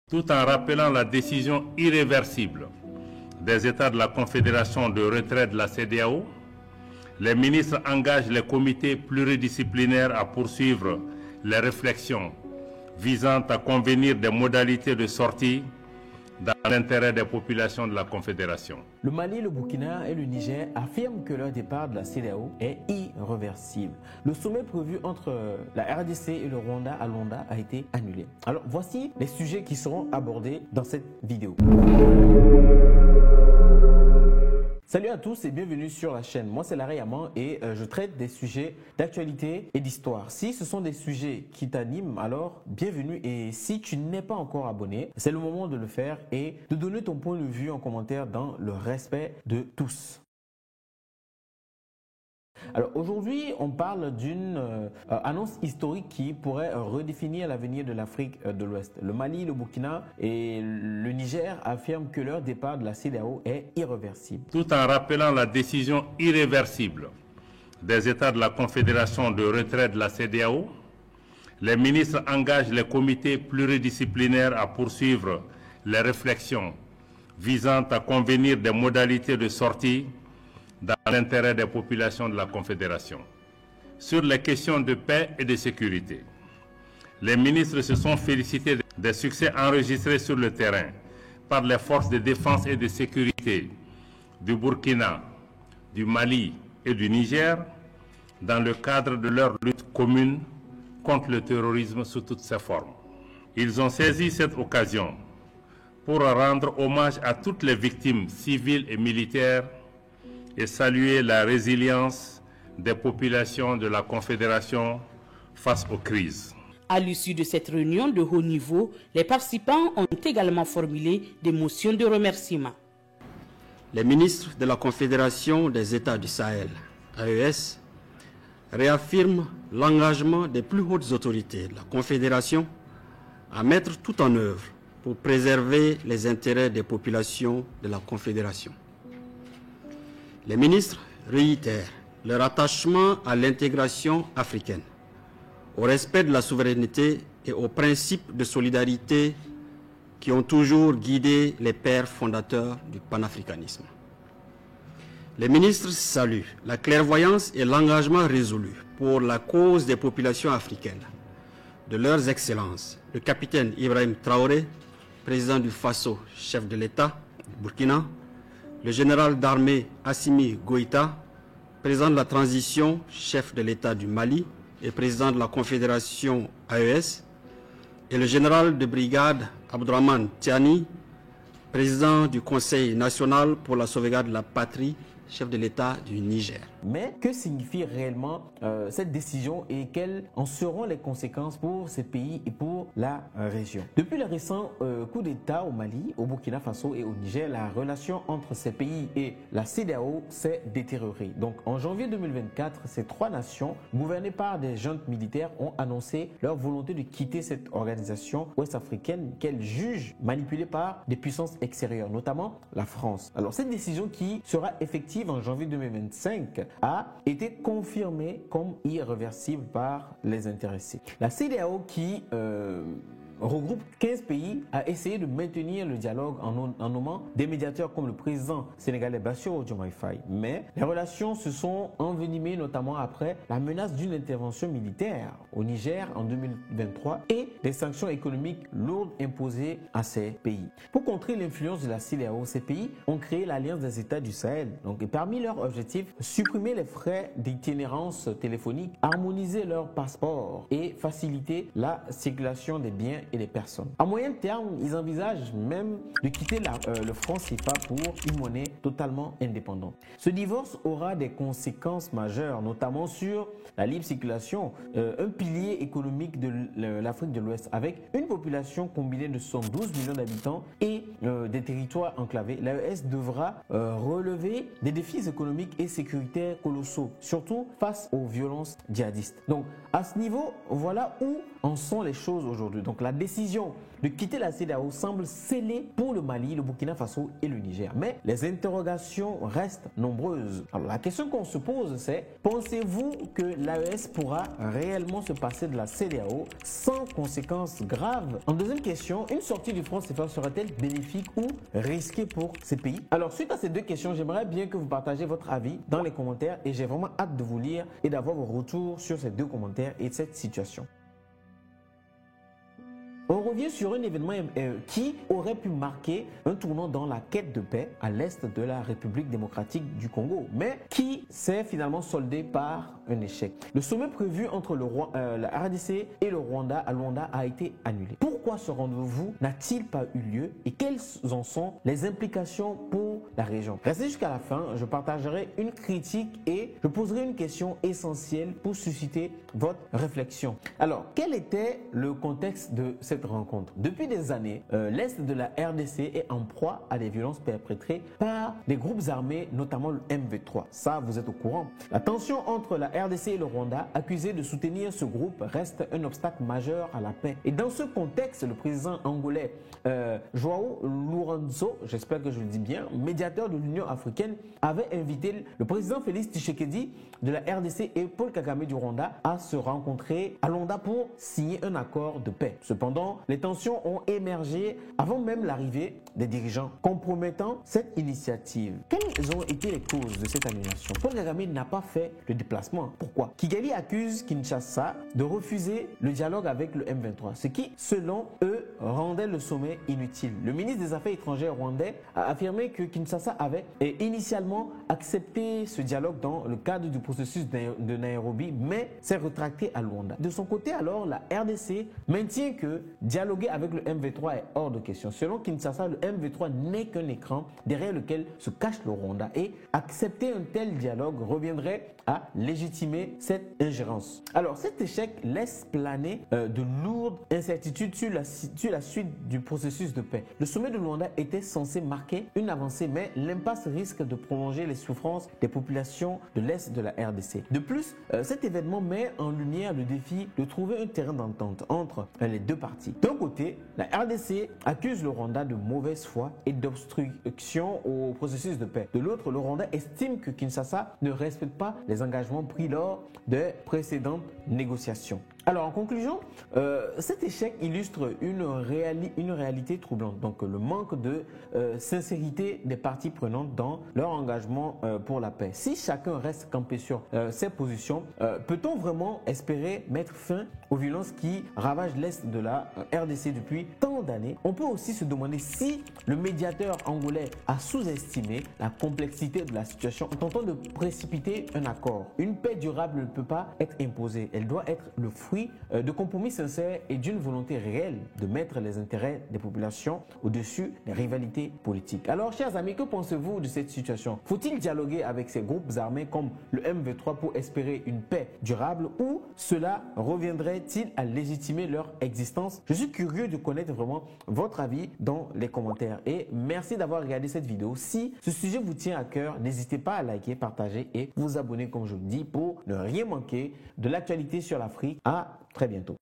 Tout en rappelant la décision irréversible des États de la Confédération de retrait de la CEDEAO, les ministres engagent les comités pluridisciplinaires à poursuivre les réflexions visant à convenir des modalités de sortie dans l'intérêt des populations de la Confédération. Le Mali, le Burkina et le Niger affirment que leur départ de la CEDEAO est irréversible. Le sommet prévu entre la RDC et le Rwanda à Luanda a été annulé. Alors voici les sujets qui seront abordés dans cette vidéo. Salut à tous et bienvenue sur la chaîne. Moi c'est Larry Yaman et je traite des sujets d'actualité et d'histoire. Si ce sont des sujets qui t'animent, alors bienvenue, et si tu n'es pas encore abonné, c'est le moment de le faire et de donner ton point de vue en commentaire dans le respect de tous. Alors aujourd'hui, on parle d'une annonce historique qui pourrait redéfinir l'avenir de l'Afrique de l'Ouest. Le Mali, le Burkina et le Niger affirment que leur départ de la CEDEAO est irréversible. Tout en rappelant la décision irréversible des États de la Confédération de retrait de la CEDEAO, les ministres engagent les comités pluridisciplinaires à poursuivre les réflexions visant à convenir des modalités de sortie dans l'intérêt des populations de la Confédération. Sur les questions de paix et de sécurité, les ministres se sont félicités des succès enregistrés sur le terrain par les forces de défense et de sécurité du Burkina, du Mali et du Niger dans le cadre de leur lutte commune contre le terrorisme sous toutes ses formes. Ils ont saisi cette occasion pour rendre hommage à toutes les victimes civiles et militaires et saluer la résilience des populations de la Confédération face aux crises. À l'issue de cette réunion de haut niveau, les participants ont également formulé des motions de remerciement. Les ministres de la Confédération des États du Sahel, AES, réaffirment l'engagement des plus hautes autorités de la Confédération à mettre tout en œuvre pour préserver les intérêts des populations de la Confédération. Les ministres réitèrent leur attachement à l'intégration africaine, au respect de la souveraineté et aux principes de solidarité qui ont toujours guidé les pères fondateurs du panafricanisme. Les ministres saluent la clairvoyance et l'engagement résolu pour la cause des populations africaines de leurs excellences, le capitaine Ibrahim Traoré, président du Faso, chef de l'État du Burkina, le général d'armée Assimi Goïta, président de la transition, chef de l'État du Mali et président de la Confédération AES, et le général de brigade Abdourahmane Tiani, président du Conseil national pour la sauvegarde de la patrie, chef de l'État du Niger. Mais que signifie réellement cette décision et quelles en seront les conséquences pour ces pays et pour la région? Depuis le récent coup d'État au Mali, au Burkina Faso et au Niger, la relation entre ces pays et la CEDEAO s'est détériorée. Donc en janvier 2024, ces trois nations, gouvernées par des juntes militaires, ont annoncé leur volonté de quitter cette organisation ouest-africaine qu'elles jugent manipulée par des puissances extérieures, notamment la France. Alors cette décision qui sera effective en janvier 2025 a été confirmée comme irréversible par les intéressés. La CEDEAO qui regroupe 15 pays, a essayé de maintenir le dialogue en nommant des médiateurs comme le président sénégalais Bassirou Diomaye Faye. Mais les relations se sont envenimées notamment après la menace d'une intervention militaire au Niger en 2023 et des sanctions économiques lourdes imposées à ces pays. Pour contrer l'influence de la CEDEAO, ces pays ont créé l'Alliance des États du Sahel. Donc, et parmi leurs objectifs, supprimer les frais d'itinérance téléphonique, harmoniser leurs passeports et faciliter la circulation des biens et des personnes. À moyen terme, ils envisagent même de quitter le franc CFA pour une monnaie totalement indépendante. Ce divorce aura des conséquences majeures, notamment sur la libre circulation, un pilier économique de l'Afrique de l'Ouest. Avec une population combinée de 112 millions d'habitants et des territoires enclavés, l'AES devra relever des défis économiques et sécuritaires colossaux, surtout face aux violences djihadistes. Donc, à ce niveau, voilà où en sont les choses aujourd'hui? Donc la décision de quitter la CEDEAO semble scellée pour le Mali, le Burkina Faso et le Niger. Mais les interrogations restent nombreuses. Alors la question qu'on se pose, c'est: pensez-vous que l'AES pourra réellement se passer de la CEDEAO sans conséquences graves? En deuxième question, une sortie du franc CFA sera-t-elle bénéfique ou risquée pour ces pays? Alors suite à ces deux questions, j'aimerais bien que vous partagez votre avis dans les commentaires et j'ai vraiment hâte de vous lire et d'avoir vos retours sur ces deux commentaires et de cette situation. On revient sur un événement qui aurait pu marquer un tournant dans la quête de paix à l'est de la République démocratique du Congo, mais qui s'est finalement soldé par un échec. Le sommet prévu entre la RDC et le Rwanda à Luanda a été annulé. Pourquoi ce rendez-vous n'a-t-il pas eu lieu et quelles en sont les implications pour la région? Restez jusqu'à la fin, je partagerai une critique et je poserai une question essentielle pour susciter votre réflexion. Alors, quel était le contexte de cette rencontre? Depuis des années, l'Est de la RDC est en proie à des violences perpétrées par des groupes armés, notamment le M23. Ça, vous êtes au courant. La tension entre la RDC et le Rwanda, accusé de soutenir ce groupe, reste un obstacle majeur à la paix. Et dans ce contexte, le président angolais João Lourenço, j'espère que je le dis bien, médiateur de l'Union africaine, avait invité le président Félix Tshisekedi de la RDC et Paul Kagame du Rwanda à se rencontrer à Luanda pour signer un accord de paix. Cependant, les tensions ont émergé avant même l'arrivée des dirigeants, compromettant cette initiative. Quelles ont été les causes de cette annulation? Paul Kagame n'a pas fait le déplacement. Pourquoi? Kigali accuse Kinshasa de refuser le dialogue avec le M23, ce qui, selon eux, rendait le sommet inutile. Le ministre des Affaires étrangères rwandais a affirmé que Kinshasa avait initialement accepté ce dialogue dans le cadre du processus de Nairobi, mais s'est rétracté à Luanda. De son côté, alors, la RDC maintient que dialoguer avec le M23 est hors de question. Selon Kinshasa, le M23 n'est qu'un écran derrière lequel se cache le Rwanda et accepter un tel dialogue reviendrait à légitimer cette ingérence. Alors cet échec laisse planer de lourdes incertitudes sur la suite du processus de paix. Le sommet de Luanda était censé marquer une avancée, mais l'impasse risque de prolonger les souffrances des populations de l'Est de la RDC. De plus, cet événement met en lumière le défi de trouver un terrain d'entente entre les deux parties. D'un côté, la RDC accuse le Rwanda de mauvaise foi et d'obstruction au processus de paix. De l'autre, le Rwanda estime que Kinshasa ne respecte pas les engagements pris lors des précédentes négociations. Alors en conclusion, cet échec illustre une réalité troublante. Donc le manque de sincérité des parties prenantes dans leur engagement pour la paix. Si chacun reste campé sur ses positions, peut-on vraiment espérer mettre fin aux violences qui ravagent l'Est de la RDC depuis tant d'années? On peut aussi se demander si le médiateur angolais a sous-estimé la complexité de la situation en tentant de précipiter un accord. Une paix durable ne peut pas être imposée. Elle doit être le fruit de compromis sincères et d'une volonté réelle de mettre les intérêts des populations au-dessus des rivalités politiques. Alors, chers amis, que pensez-vous de cette situation? Faut-il dialoguer avec ces groupes armés comme le M23 pour espérer une paix durable ou cela reviendrait-il à légitimer leur existence? Je suis curieux de connaître vraiment votre avis dans les commentaires et merci d'avoir regardé cette vidéo. Si ce sujet vous tient à cœur, n'hésitez pas à liker, partager et vous abonner comme je le dis pour ne rien manquer de l'actualité sur l'Afrique. À très bientôt.